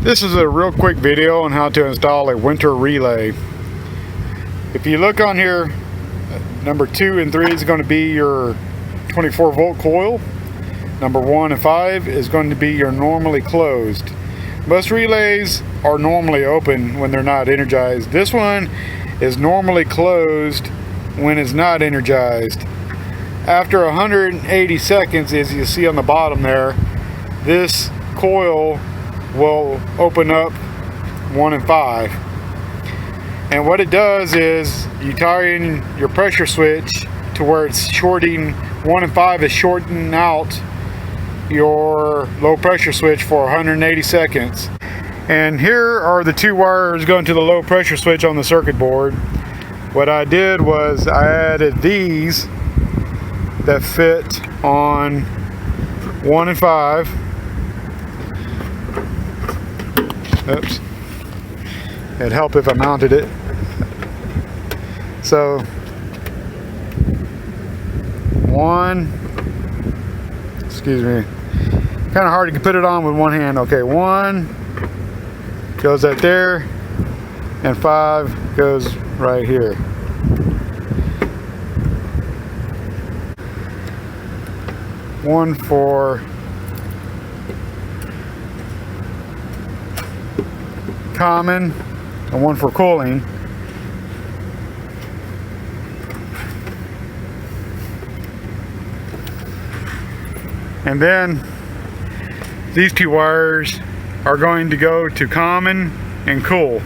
This is a real quick video on how to install a winter relay. If you look on here, number 2 and 3 is going to be your 24 volt coil. Number 1 and 5 is going to be your normally closed. Most relays are normally open when they're not energized. This one is normally closed when it's not energized. After 180 seconds, as you see on the bottom there, this coil will open up 1 and 5. And what it does is you tie in your pressure switch to where it's shorting. 1 and 5 is shorting out your low pressure switch for 180 seconds. And here are the 2 wires going to the low pressure switch on the circuit board. What I did was I added these that fit on 1 and 5. Oops. It'd help if I mounted it. So 1, excuse me, kind of hard to put it on with one hand. Okay, 1 goes right there, and 5 goes right here. One for common and 1 for cooling. And then these 2 wires are going to go to common and cool.